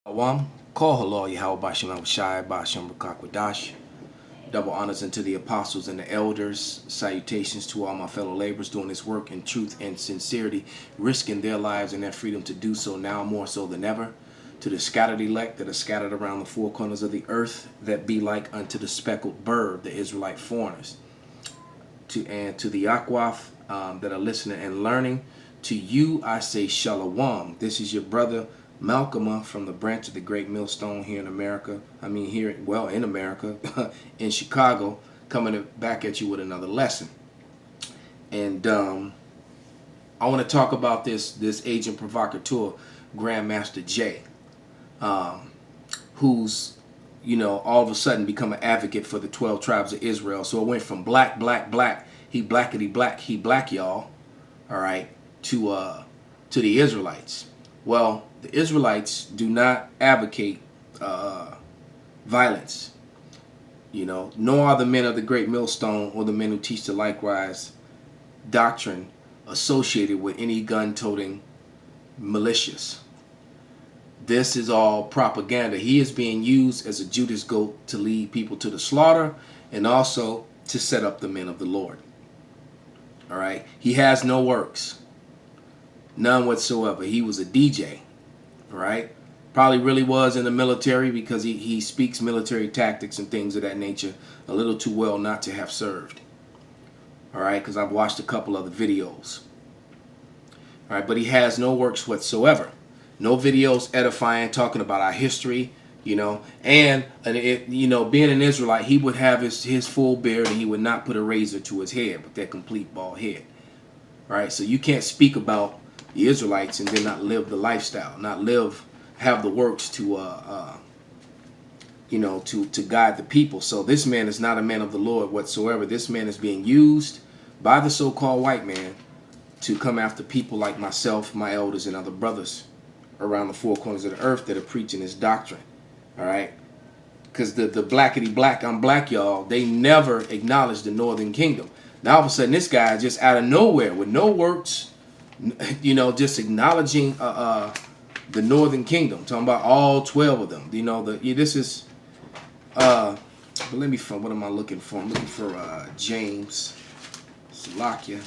Awam, call halal Yahweh Bashem Shai Bashem Rakakwadash. Double honors unto the apostles and the elders. Salutations to all my fellow laborers doing this work in truth and sincerity, risking their lives and their freedom to do so now more so than ever. To the scattered elect that are scattered around the four corners of the earth, that be like unto the speckled bird, the Israelite foreigners. And to the Akwaf that are listening and learning, to you I say Shalom. This is your brother Malcolm from the branch of the Great Millstone here in America. In America, in Chicago, coming back at you with another lesson. And I want to talk about this agent provocateur, Grandmaster Jay, who's all of a sudden become an advocate for the 12 tribes of Israel. So it went from black, he blackety black, he black, y'all, all right, to the Israelites. Well, the Israelites do not advocate violence, nor are the men of the Great Millstone or the men who teach the likewise doctrine associated with any gun-toting militias. This is all propaganda. He is being used as a Judas goat to lead people to the slaughter and also to set up the men of the Lord. All right. He has no works. None whatsoever. He was a DJ. All right. Probably really was in the military because he speaks military tactics and things of that nature a little too well not to have served. All right. Because I've watched a couple other videos. All right. But he has no works whatsoever. No videos edifying, talking about our history, and being an Israelite, he would have his full beard and he would not put a razor to his head with that complete bald head. Right? So you can't speak about the Israelites and then not live the lifestyle, have the works to guide the people. So this man is not a man of the Lord whatsoever. This man is being used by the so-called white man to come after people like myself, my elders, and other brothers around the four corners of the earth that are preaching this doctrine. All right? Because the blackety black, I'm black, y'all, they never acknowledged the northern kingdom. Now all of a sudden this guy just out of nowhere with no works, just acknowledging the northern kingdom, talking about all 12 of them. This is but let me find, what am I looking for? I'm looking for James Salakia.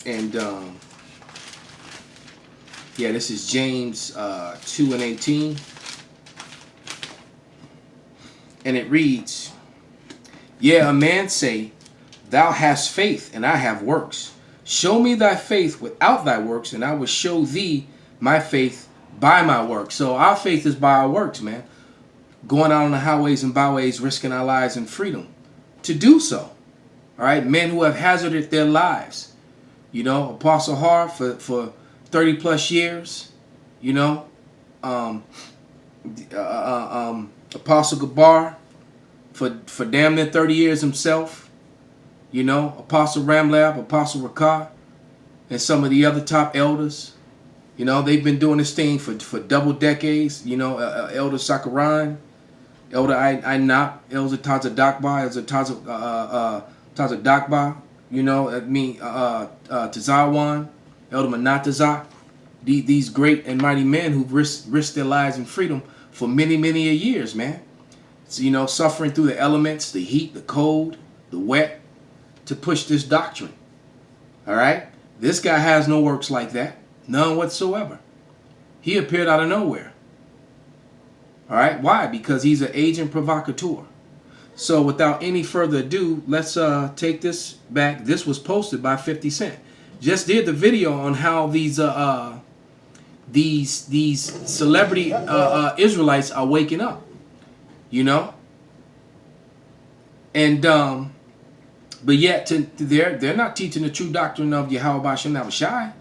And this is James 2:18, and it reads, "Yeah, a man say, thou hast faith, and I have works. Show me thy faith without thy works, and I will show thee my faith by my works." So our faith is by our works, man. Going out on the highways and byways, risking our lives and freedom to do so. All right, men who have hazarded their lives. Apostle Har for 30 plus years, Apostle Gabar for damn near 30 years himself, Apostle Ramlab, Apostle Rakar, and some of the other top elders, they've been doing this thing for double decades, Elder Sakaran, Elder Ainap, Elder Tazadakba, Elder Tazadakba, Tazawan, Elder Manatazak, these great and mighty men who've risked their lives and freedom for many, many years, man. So, suffering through the elements, the heat, the cold, the wet, to push this doctrine. All right? This guy has no works like that. None whatsoever. He appeared out of nowhere. All right? Why? Because he's an agent provocateur. So without any further ado, let's take this back. This was posted by 50 Cent. Just did the video on how these celebrity Israelites are waking up, and but yet they're not teaching the true doctrine of Yahweh Bashem Navashai,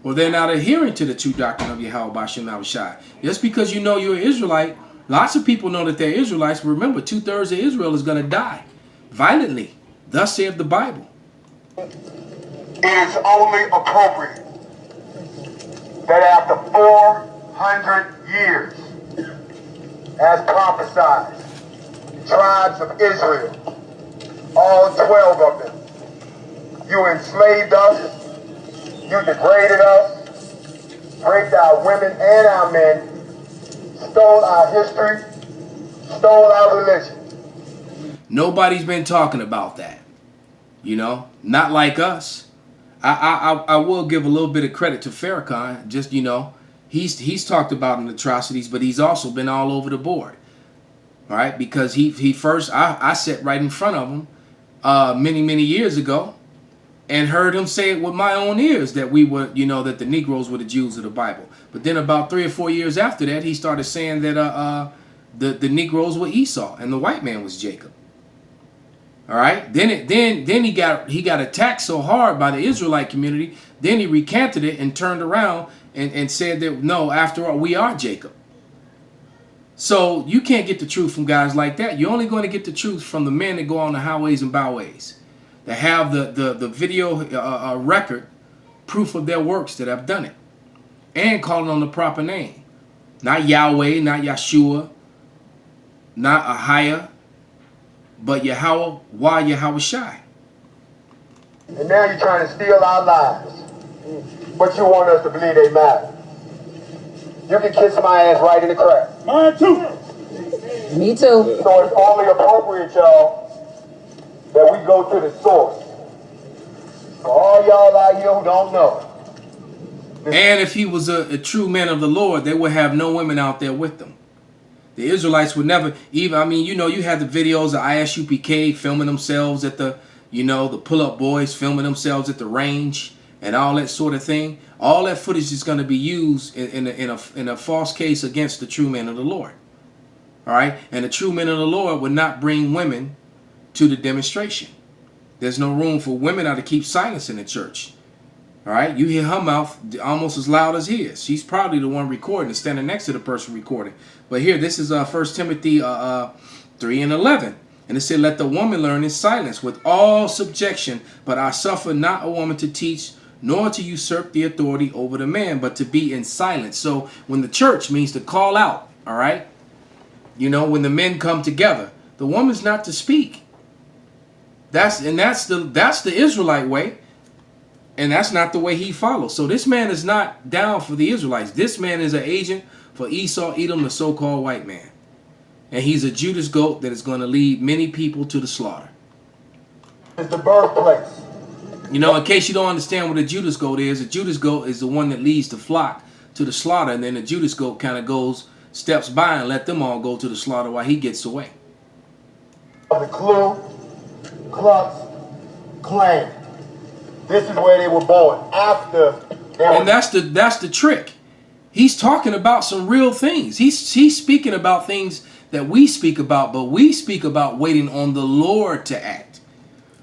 or they're not adhering to the true doctrine of Yahweh Bashem Navashai. Just because you're an Israelite. Lots of people know that they're Israelites. Remember, 2/3 of Israel is going to die violently. Thus saith the Bible. It is only appropriate that after 400 years, as prophesied, tribes of Israel, all 12 of them, You enslaved us. You degraded us. Raped our women and our men. Stole our history. Stole our religion. Nobody's been talking about that. You know, not like us. I will give a little bit of credit to Farrakhan. Just, you know, he's talked about an atrocities, but he's also been all over the board. All right, because he first, I sat right in front of him many years ago and heard him say it with my own ears that we were, you know, that the Negroes were the Jews of the Bible. But then about 3 or 4 years after that, he started saying that the Negroes were Esau and the white man was Jacob. All right. Then he got attacked so hard by the Israelite community. Then he recanted it and turned around and said that no, after all, we are Jacob. So you can't get the truth from guys like that. You're only going to get the truth from the men that go on the highways and byways, that have the video record, proof of their works that have done it, and calling on the proper name, not Yahweh, not Yeshua, not Ahia, but Yahweh, why Yahweh Shai. And now you're trying to steal our lives. But you want us to believe they matter. You can kiss my ass right in the crack. Mine too. Me too. So it's only appropriate, y'all, that we go to the source. For all y'all out here who don't know. And if he was a true man of the Lord, they would have no women out there with them. The Israelites would never even, I mean, you know, you had the videos of ISUPK filming themselves at the, you know, the pull-up boys filming themselves at the range and all that sort of thing. All that footage is going to be used in a false case against the true men of the Lord. All right? And the true men of the Lord would not bring women to the demonstration. There's no room for women to keep silence in the church. All right? You hear her mouth almost as loud as his. She's probably the one recording and standing next to the person recording. But here, this is 1 Timothy 3:11. And it said, let the woman learn in silence with all subjection, but I suffer not a woman to teach, nor to usurp the authority over the man, but to be in silence. So when the church means to call out, all right, you know, when the men come together, the woman's not to speak. That's the Israelite way, and that's not the way he follows. So this man is not down for the Israelites. This man is an agent for Esau, Edom, the so-called white man. And he's a Judas goat that is going to lead many people to the slaughter. It's the birthplace. You know, in case you don't understand what a Judas goat is, a Judas goat is the one that leads the flock to the slaughter, and then the Judas goat kind of steps by and let them all go to the slaughter while he gets away. The Clue, Klux, Klan. This is where they were born after. And that's the trick. He's talking about some real things. He's speaking about things that we speak about, but we speak about waiting on the Lord to act.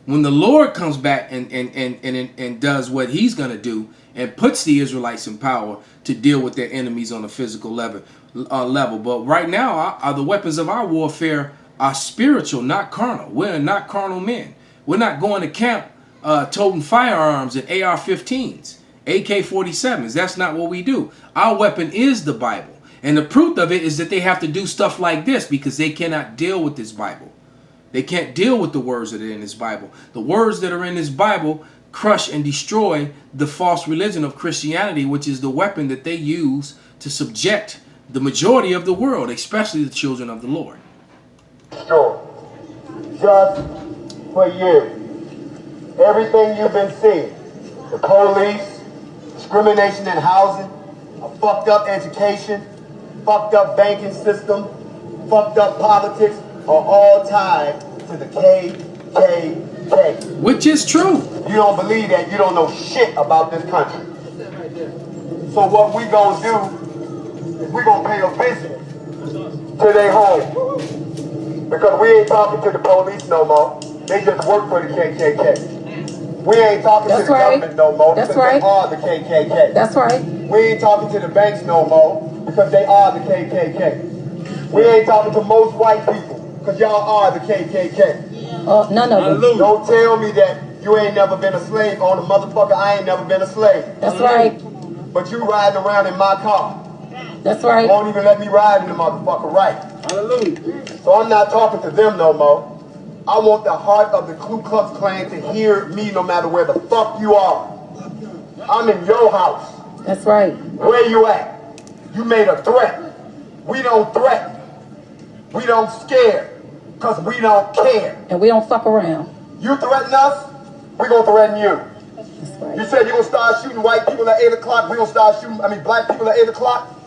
When the Lord comes back and does what he's going to do and puts the Israelites in power to deal with their enemies on a physical level. But right now, the weapons of our warfare are spiritual, not carnal. We're not carnal men. We're not going to camp toting firearms and AR-15s, AK-47s. That's not what we do. Our weapon is the Bible. And the proof of it is that they have to do stuff like this because they cannot deal with this Bible. They can't deal with the words that are in this Bible. The words that are in this Bible crush and destroy the false religion of Christianity, which is the weapon that they use to subject the majority of the world, especially the children of the Lord. Sure. Just for years. Everything you've been seeing, the police, discrimination in housing, a fucked up education, fucked up banking system, fucked up politics, are all tied to the KKK. Which is true. You don't believe that, you don't know shit about this country. So what we gonna do is we gonna pay a visit to their home. Because we ain't talking to the police no more. They just work for the KKK. We ain't talking to the government no more because they are the KKK. That's right. We ain't talking to the banks no more because they are the KKK. We ain't talking to most white people because y'all are the KKK. None of them. Don't tell me that you ain't never been a slave on a motherfucker. I ain't never been a slave. That's right. But you riding around in my car. That's right. Won't even let me ride in the motherfucker, right? Hallelujah. So I'm not talking to them no more. I want the heart of the Ku Klux Klan to hear me no matter where the fuck you are. I'm in your house. That's right. Where you at? You made a threat. We don't threaten. We don't scare. Because we don't care. And we don't fuck around. You threaten us, we gonna threaten you. That's right. You said you gonna start shooting white people at 8 o'clock, we gonna start shooting, black people at 8 o'clock,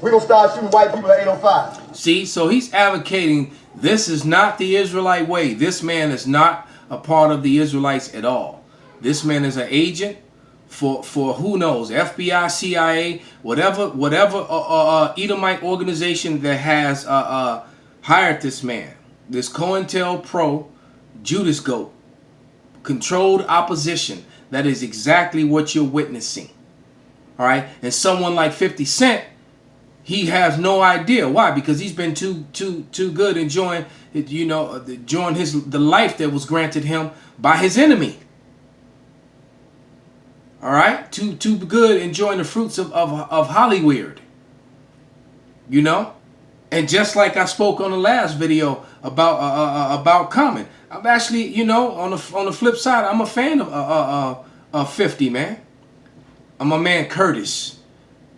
we gonna start shooting white people at 8:05. See, so he's advocating this is not the Israelite way. This man is not a part of the Israelites at all. This man is an agent for who knows, FBI, CIA, whatever Edomite organization that has hired this man, this COINTELPRO Judas Goat, controlled opposition. That is exactly what you're witnessing. All right, and someone like 50 Cent, he has no idea why, because he's been too good enjoying, enjoying the life that was granted him by his enemy. All right, too good enjoying the fruits of Hollywood. You know, and just like I spoke on the last video about Common, I'm actually, on the flip side, I'm a fan of 50, man. I'm a man Curtis,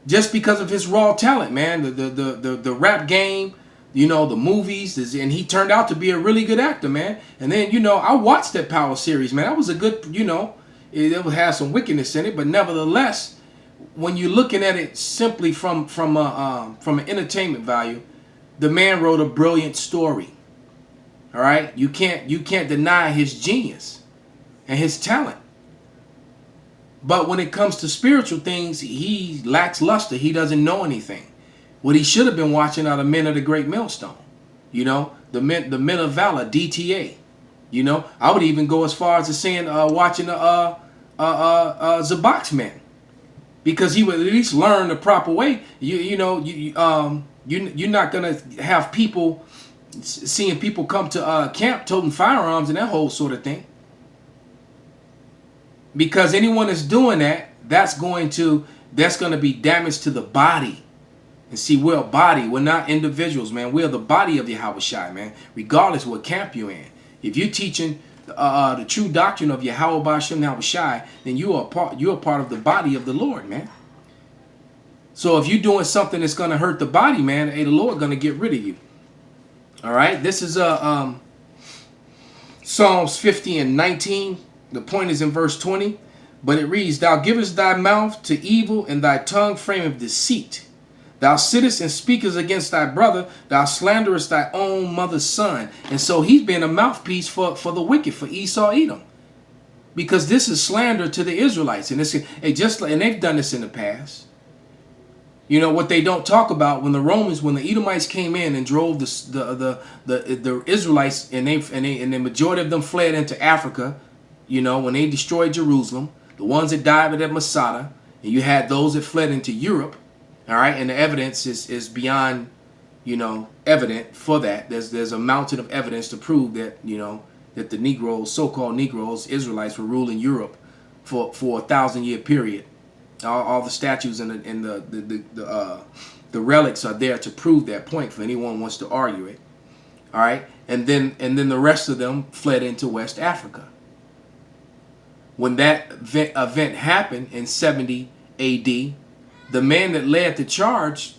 just because of his raw talent, man. The rap game, the movies, and he turned out to be a really good actor, man. And then I watched that Power series, man. That was a good, it had some wickedness in it, but nevertheless, when you're looking at it simply from an entertainment value, the man wrote a brilliant story. All right, you can't deny his genius and his talent. But when it comes to spiritual things, he lacks luster. He doesn't know anything. What he should have been watching are the men of the Great Millstone. The men of valor, DTA. I would even go as far as to saying watching the Box Men, because he would at least learn the proper way. You're not gonna have people seeing people come to camp toting firearms and that whole sort of thing. Because anyone that's doing that, that's going to be damage to the body. And see, we're a body. We're not individuals, man. We're the body of Yahweh Shai, man. Regardless what camp you're in. If you're teaching the true doctrine of Yahweh Ba'ashem Yahweh Shai, then you're a part of the body of the Lord, man. So if you're doing something that's going to hurt the body, man, the Lord going to get rid of you. All right. This is Psalms 50 and 19. The point is in verse 20, but it reads, "Thou givest thy mouth to evil, and thy tongue frameth deceit. Thou sittest and speakest against thy brother. Thou slanderest thy own mother's son." And so he's been a mouthpiece for the wicked, for Esau, Edom, because this is slander to the Israelites, and and they've done this in the past. What they don't talk about, when the Edomites came in and drove the Israelites, and the majority of them fled into Africa. When they destroyed Jerusalem, the ones that died at Masada, and you had those that fled into Europe, all right, and the evidence is beyond, evident for that. There's a mountain of evidence to prove that, that the Negroes, so-called Negroes, Israelites, were ruling Europe for a 1,000-year period. All the statues and the relics are there to prove that point for anyone who wants to argue it. All right, and then the rest of them fled into West Africa. When that event happened in 70 A.D., the man that led the charge,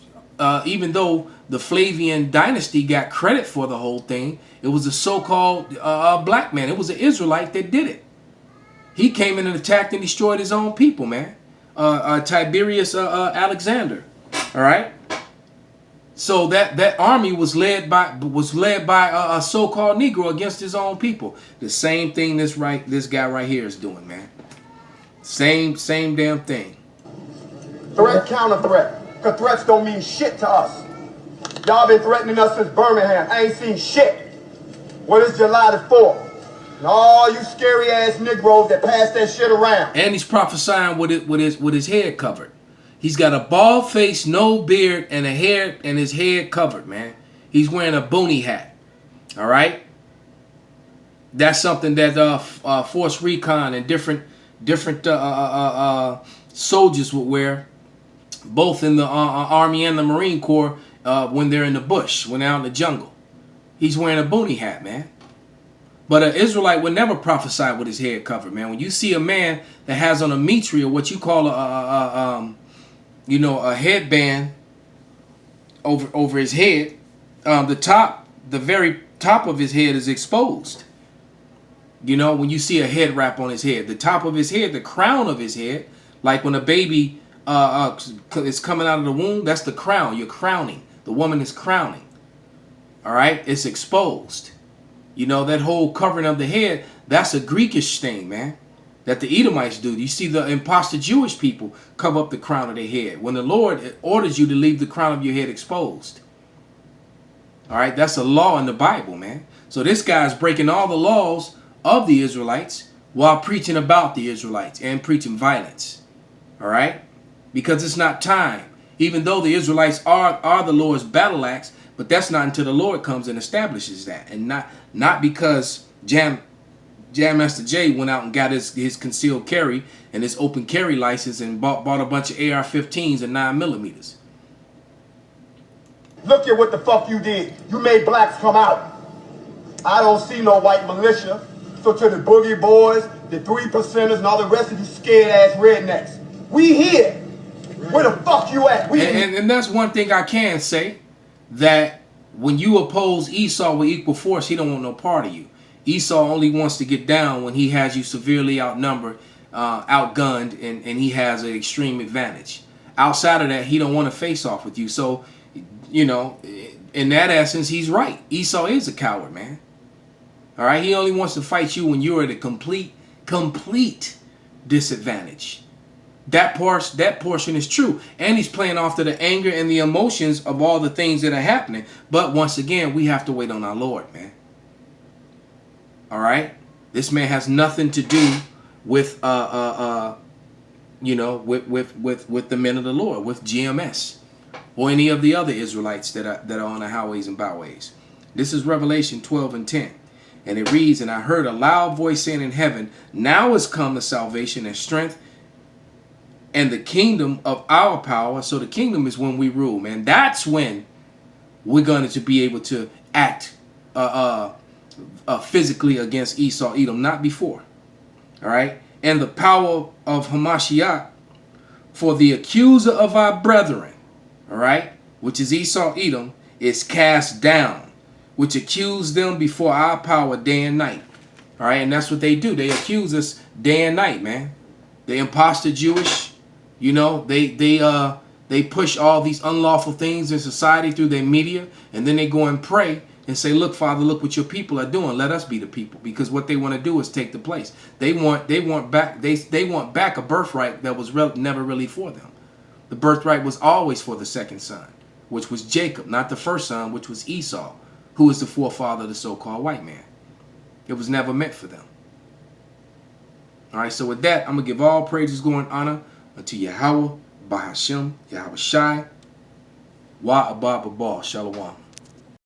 even though the Flavian dynasty got credit for the whole thing, it was a so-called black man. It was an Israelite that did it. He came in and attacked and destroyed his own people, man. Tiberius Alexander. All right. So that army was led by a so-called Negro against his own people. The same thing this guy right here is doing, man. Same damn thing. Threat, counter threat. Because threats don't mean shit to us. Y'all been threatening us since Birmingham. I ain't seen shit. What is July the 4th? And all you scary ass Negroes that pass that shit around. And he's prophesying with his head covered. He's got a bald face, no beard, and his head covered, man. He's wearing a boonie hat. All right? That's something that Force Recon and different soldiers would wear, both in the Army and the Marine Corps, when they're in the bush, when they're out in the jungle. He's wearing a boonie hat, man. But an Israelite would never prophesy with his head covered, man. When you see a man that has on a mitre, or what you call a headband over his head, the very top of his head is exposed. You know, when you see a head wrap on his head, the top of his head, the crown of his head, like when a baby is coming out of the womb, that's the crown. You're crowning. The woman is crowning. All right? It's exposed. You know, that whole covering of the head, that's a Greekish thing, man, that the Edomites do. You see the imposter Jewish people cover up the crown of their head when the Lord orders you to leave the crown of your head exposed. All right? That's a law in the Bible, man. So this guy's breaking all the laws of the Israelites while preaching about the Israelites and preaching violence. All right? Because it's not time. Even though the Israelites are the Lord's battle axe, but that's not until the Lord comes and establishes that. And not because Jam Master Jay went out and got his concealed carry and his open carry license and bought a bunch of AR-15s and 9mm. Look at what the fuck you did. You made blacks come out. I don't see no white militia. So to the boogie boys, the 3%ers, and all the rest of you scared ass rednecks, we here. Where the fuck you at? And that's one thing I can say, that when you oppose Esau with equal force, he don't want no part of you. Esau only wants to get down when he has you severely outnumbered, outgunned, and he has an extreme advantage. Outside of that, he don't want to face off with you. So, you know, in that essence, he's right. Esau is a coward, man. All right? He only wants to fight you when you're at a complete disadvantage. That portion is true. And he's playing off to the anger and the emotions of all the things that are happening. But once again, we have to wait on our Lord, man. All right? This man has nothing to do with you know, with the men of the Lord, with GMS, or any of the other Israelites that are on the highways and byways. This is Revelation 12:10. And it reads, "And I heard a loud voice saying in heaven, now is come the salvation and strength and the kingdom of our power." So the kingdom is when we rule, man. That's when we're going to be able to act physically against Esau, Edom, not before. All right? "And the power of Hamashiach, for the accuser of our brethren," all right, which is Esau, Edom, "is cast down, which accuse them before our power day and night." All right? And that's what they do. They accuse us day and night, man. The imposter Jewish, you know, they push all these unlawful things in society through their media, and then they go and pray and say, "Look, Father, look what your people are doing. Let us be the people." Because what they want to do is take the place. They want back a birthright that was never really for them. The birthright was always for the second son, which was Jacob, not the first son, which was Esau, who is the forefather of the so-called white man. It was never meant for them. All right, so with that, I'm going to give all praises, glory, and honor unto Yahweh, Bahashem, Yahweh Shai, Wa Abba Babal, Shalom.